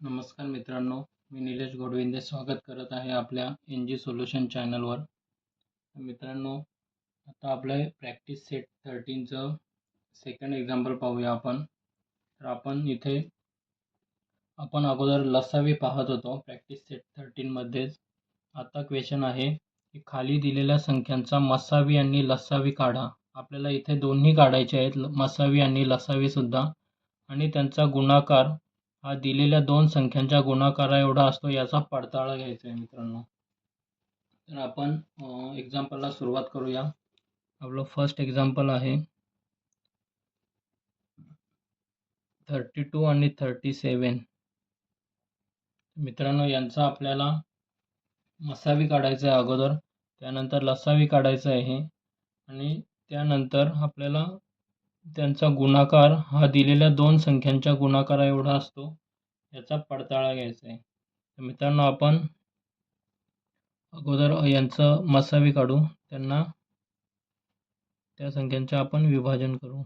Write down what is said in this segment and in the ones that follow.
नमस्कार मित्रांनो, मी निलेश गोडविंदे स्वागत करत आहे आपल्या NG सोल्युशन चॅनलवर. मित्रांनो, आता आपलं प्रॅक्टिस सेट 13चं सेकंड एक्झाम्पल पाहूया आपण. तर आपण अगोदर लसावी पाहत होतो प्रॅक्टिस सेट 13मध्येच. आता क्वेश्चन आहे की खाली दिलेल्या संख्यांचा मसावी आणि लसावी काढा. आपल्याला इथे दोन्ही काढायचे आहेत, मसावी आणि लसावी सुद्धा, आणि त्यांचा गुणाकार हा दिलेल्या दोन संख्यांच्या गुणाकारा एवढा असतो याचा पडताळा घ्यायचा आहे मित्रांनो. तर आपण एक्झाम्पलला सुरुवात करूया. आपलं फर्स्ट एक्झाम्पल आहे 32 आणि 37. मित्रांनो, यांचा आपल्याला मसावी काढायचं आहे अगोदर, त्यानंतर लसावी काढायचं आहे आणि त्यानंतर आपल्याला त्यांचा गुणाकार हा दिलेल्या दोन संख्यांच्या गुणाकारा एवढा असतो याचा पडताळा घ्यायचा आहे. तर मित्रांनो, आपण अगोदर यांचं मसावी काढू, त्या संख्यांचे आपण विभाजन करू.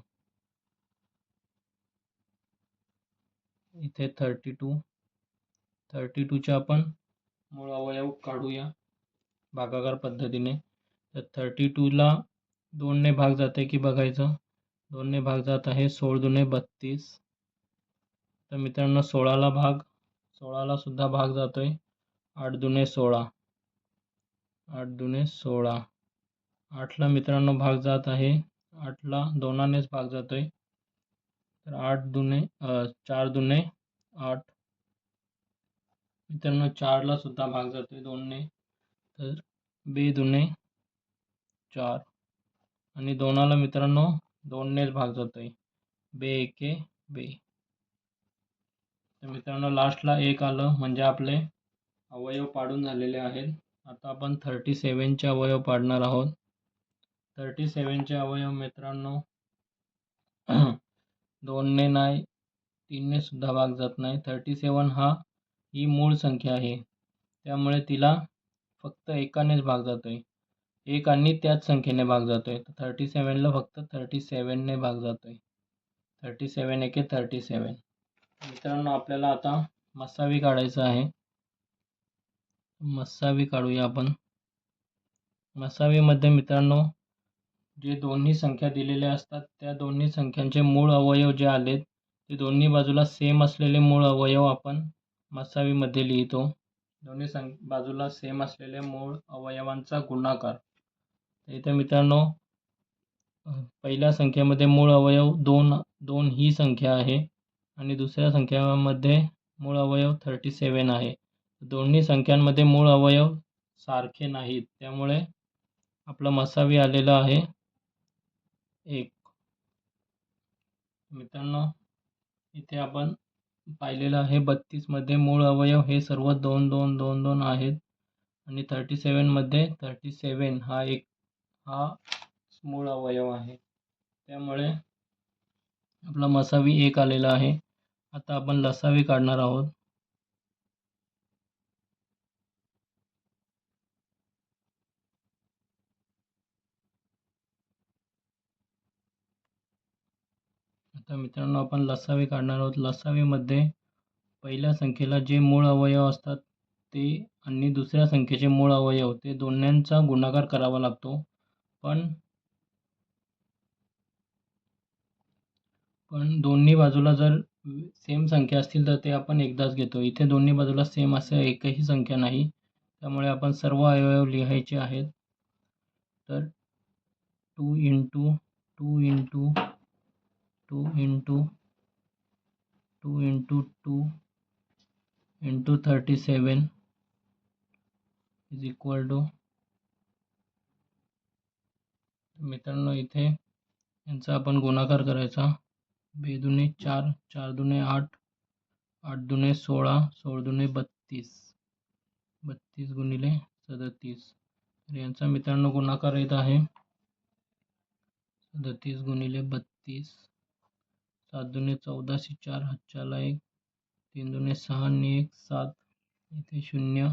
इथे 32चे आपण मूळ अवयव काढूया भागाकार पद्धतीने. तर 32ला 2ने भाग जाते की बघायचं. 2ने भाग जात आहे. 16 दुने 32. तर मित्रांनो, 16ला सुद्धा भाग जातोय. 8 दुने 16. 8 दुने 16. 8ला मित्रांनो भाग जात आहे. 8ला 2नेच भाग जातोय. तर 4 दुने 8. मित्रांनो, 4ला सुद्धा भाग जातोय 2ने. तर 2 दुने 4 आणि 2ला मित्रांनो 2नेच भाग जातोय. 2 एके 2. तर मित्रांनो, लास्टला 1 आलं म्हणजे आपले अवयव पाडून झालेले आहेत. आता आपण 37चे अवयव पाडणार आहोत. 37चे अवयव मित्रांनो 2ने नाही, 3ने सुद्धा भाग जात नाही. 37 ही मूळ संख्या आहे, त्यामुळे तिला फक्त एकानेच भाग जातोय. 1 आणि त्याच संख्येने भाग जातोय. तर 37ला फक्त 37ने भाग जातोय. 37 एके 37. मित्रांनो, आपल्याला आता मसावी काढायचं आहे. मसावी काढूया आपण. मसावीमध्ये मित्रांनो जे दोन्ही संख्या दिलेल्या असतात त्या दोन्ही संख्यांचे मूळ अवयव जे आलेत ते दोन्ही बाजूला सेम असलेले मूळ अवयव आपण मसावीमध्ये लिहितो. दोन्ही बाजूला सेम असलेल्या मूळ अवयवांचा गुणाकार. इथे मित्रांनो पहिल्या संख्येमध्ये मूळ अवयव 2 ही संख्या आहे आणि दुसऱ्या संख्येमध्ये मूळ अवयव 37 आहे. दोन्ही संख्यांमध्ये मूळ अवयव सारखे नाहीत, त्यामुळे आपलं मसावी आलेलं आहे 1. मित्रांनो, इथे आपण पाहिलेलं आहे 32मध्ये मूळ अवयव हे सर्व 2 2 2 2 आहेत आणि 37मध्ये 37 हा मूळ अवयव आहे, त्यामुळे आपला मसावी 1 आलेला आहे. आता आपण लसावी काढणार आहोत. आता मित्रांनो, आपण लसावी काढणार आहोत. लसावीमध्ये पहिल्या संख्येला जे मूळ अवयव असतात ते आणि दुसऱ्या संख्येचे मूळ अवयव ते दोन्हींचा गुणाकार करावा लागतो. पण दोन्ही बाजूला जर सेम संख्या असतील तर ते आपण एकदाच घेतो. इथे दोन्ही बाजूला सेम असं एकही संख्या नाही, त्यामुळे आपण सर्व अवयव लिहायचे आहेत. तर 2 into 2 into 2 into 2 into 2 into 37 is equal to. मित्रांनो, इथे यांचा आपण गुणाकार करायचा. 2 दुने 4, 4 दुने 8, 8 दुने 16, 16 दुने 32, 32 गुणिले 37. तर यांचा मित्रांनो गुणाकार येत आहे 37 गुणिले 32. 7 दुने 14, 4 हातच्याला 1, 3 दुने 6 आणि 1 7. इथे 0,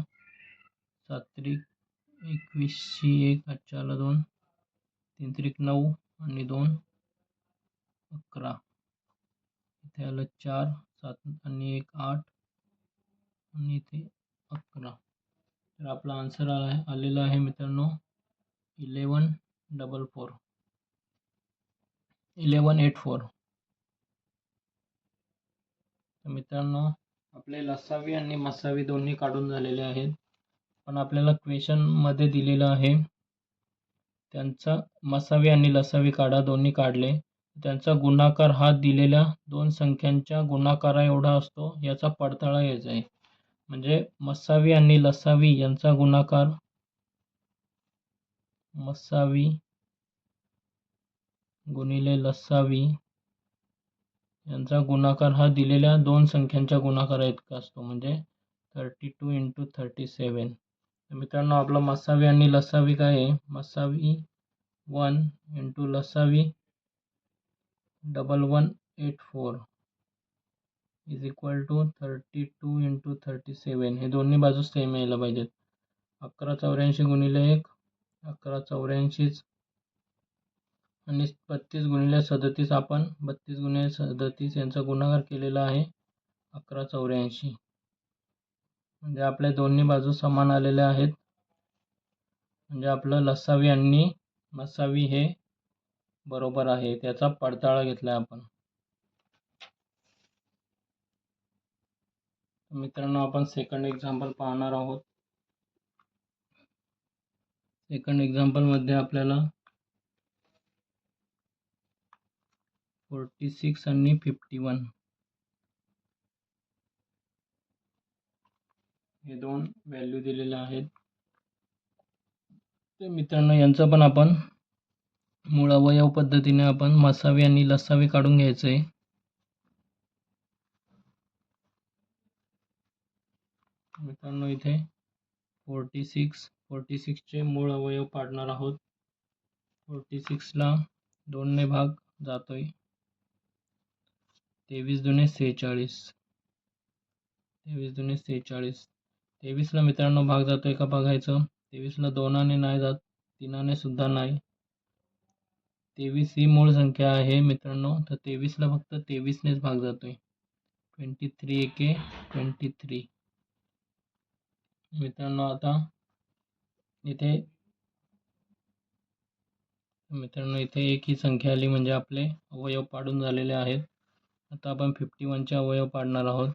7 त्रिक 21, 1 हातच्याला 2, 3 त्रिक 9 आणि 2 11. इथे आलं 4, 7 आणि 1 8, आणि इथे 11. तर आपला आन्सर आलेला आहे मित्रांनो 1184. तर मित्रांनो आपले लसावी आणि मसावी दोन्ही काढून झालेले आहेत. पण आपल्याला क्वेश्चनमध्ये दिलेलं आहे त्यांचा मसावी आणि लसावी काढा, दोन्ही काढले. त्यांचा गुणाकार हा दिलेल्या दोन संख्यांच्या गुणाकारा एवढा असतो याचा पडताळा घ्यायचा आहे. म्हणजे मसावी आणि लसावी यांचा गुणाकार मसावी गुणिले लसावी यांचा गुणाकार हा दिलेल्या दोन संख्यांच्या गुणाकारा इतका असतो, म्हणजे 32 × 37. तर मित्रांनो आपला मसावी आणि लसावी काय आहे? मसावी 1 × लसावी 1184 इज इक्वल टू 32 × 37. हे दोन्ही बाजू सेम यायला पाहिजेत. 1184 गुणिले 1 1184 आणि 32 गुणिले 37 आपण 32 गुणिले 37 यांचा गुणाकार केलेला आहे 1184. म्हणजे आपल्या दोन्ही बाजू समान आलेल्या आहेत. म्हणजे आपलं लसावी आणि मसावी हे बरोबर आहे, त्याचा पडताळा घेतला आपण. मित्रांनो आपण सेकंड एक्झाम्पल पाहणार आहोत. सेकंड एक्झाम्पल मध्ये आपल्याला 46 आणि 51 हे दोन व्हॅल्यू दिलेले आहेत. तर मित्रांनो यांचा पण आपण मूळ अवयव पद्धतीने आपण मसावी आणि लसावी काढून घ्यायचं आहे. मित्रांनो इथे 46 चे मूळ अवयव पाडणार आहोत. 46 ला 2 ने भाग जातोय. 23 दुने 46. 23 दुने 46. 23 ला मित्रांनो भाग जातोय का बघायचं. 23 ला 2 ने नाही जात, 3 ने सुद्धा नाही. 23 ही मूळ संख्या आहे मित्रांनो, तर 23 ला फक्त 23 नेच भाग जातोय. 23 एके 23. मित्रांनो आता इथे एक ही संख्या आली, म्हणजे आपले अवयव पाडून झालेले आहेत. आता आपण 51 चे अवयव पाडणार आहोत.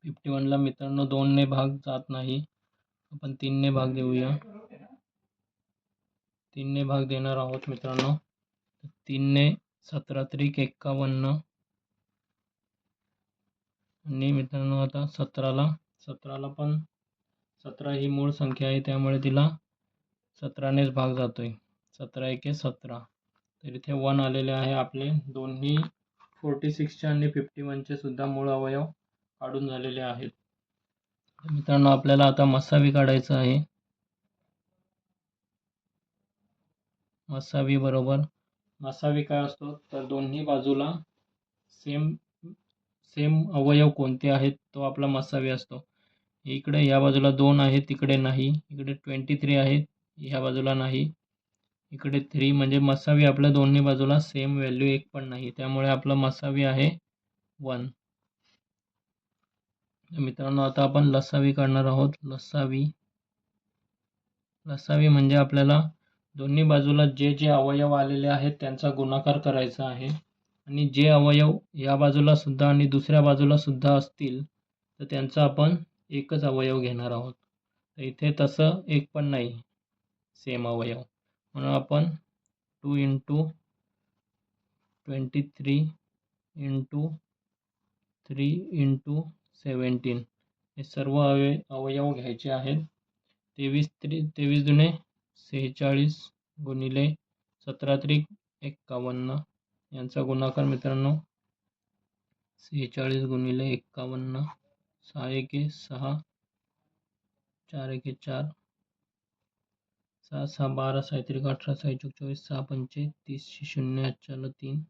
51 ला मित्रांनो 2 ने भाग जात नाही, आपण 3 ने भाग देऊया. 3 ने भाग देणार आहोत मित्रांनो. 3 ने 17 त्रिक 51. आणि मित्रांनो आता 17ला पण 17 ही मूळ संख्या आहे, त्यामुळे तिला 17 नेच भाग जातोय. 17 एके 17. तर इथे 1 आलेले आहे. आपले दोन्ही 46 चे आणि 51 चे सुद्धा मूळ अवयव काढून झालेले आहेत. मित्रांनो आपल्याला आता मसावी काढायचं आहे. मसावी बरोबर मसावी काय असतो, तर दोन्ही बाजूला सेम अवयव कोणते आहेत तो आपला मसावी असतो. इकडे या बाजूला 2 आहे, तिकडे नाही. इकडे 23 आहे, ह्या बाजूला नाही. इकडे 3 म्हणजे मसावी आपल्या दोन्ही बाजूला सेम व्हॅल्यू एक पण नाही, त्यामुळे आपला मसावी आहे 1. मित्रांनो आता आपण लसावी काढणार आहोत. लसावी म्हणजे आपल्याला दोन्ही बाजूला जे अवयव आलेले आहेत त्यांचा गुणाकार करायचा आहे. आणि जे अवयव या बाजूला सुद्धा आणि दुसऱ्या बाजूला सुद्धा असतील तर त्यांचा आपण एकच अवयव घेणार आहोत. तर इथे तसं एक पण नाही सेम अवयव, म्हणून आपण 2 × 23 × 3 × 17 हे सर्व अवयव घ्यायचे आहेत. 23 दुने 46 गुणिले 17 त्रिक 51 यांचा गुणाकार मित्रांनो 46 गुणिले 51. 6 एके 6, 4 एके 4, 6 6 12, 6 त्रिक 18, 6 चौक 24, 6 पंचे 30, 0 4 3,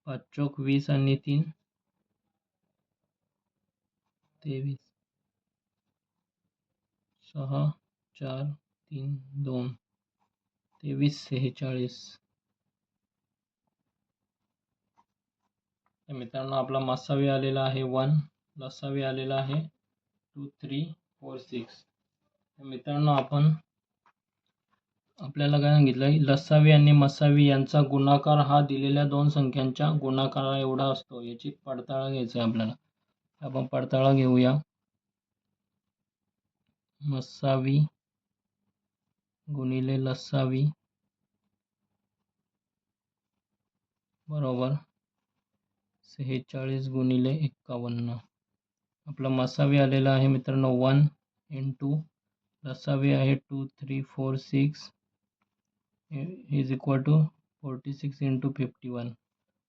5 चौक 20 आणि 3 23, 6 4 3 2, 23 46. तर मित्रांनो आपला मसावी आलेला आहे 1, लसावी आलेला आहे 2 3 4 6. मित्रांनो आपल्याला काय सांगितलंय, लसावी आणि मसावी यांचा गुणाकार हा दिलेल्या दोन संख्यांच्या गुणाकारा एवढा असतो. याची पडताळा घ्यायचा आहे आपल्याला. आपण पडताळा घेऊया. मसावी गुणिले लसावी बरोबर 46 गुणिले 51. आपला मसावी आलेला आहे मित्रांनो 1 इंटू लसावी आहे 2 3 4 6 इज इक्वल टू 46 इंटू 51.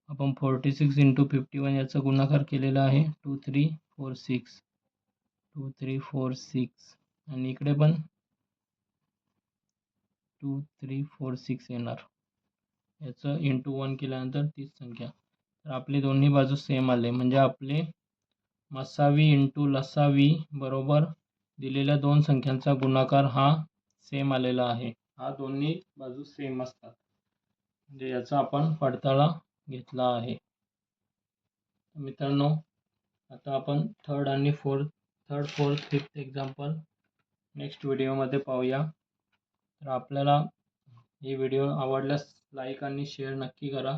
आपण 46 इंटू 51 याचा गुणाकार केलेला आहे 2 3 4 6 2 3 4 6 आणि इकडे पण 2 3 4 6 येणार. याचं इंटू 1 केल्यानंतर तीच संख्या. तर आपली दोन्ही बाजू सेम आले, म्हणजे आपले मसावी इंटू लसावी बरोबर दिलेल्या दोन संख्यांचा गुणाकार हा सेम आलेला आहे. हा दोन्ही बाजू सेम असतात, म्हणजे याचा आपण पडताळा घेतला आहे. मित्रांनो आता आपण third, fourth, fifth example next व्हिडिओमध्ये पाहूया. तर आपल्याला ही व्हिडिओ आवडल्यास लाईक आणि शेअर नक्की करा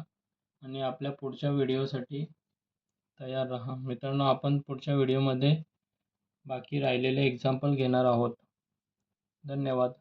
आणि आपल्या पुढच्या व्हिडिओसाठी तयार राहा. मित्रांनो आपण पुढच्या व्हिडिओमध्ये बाकी राहिलेले एक्झाम्पल घेणार आहोत. धन्यवाद.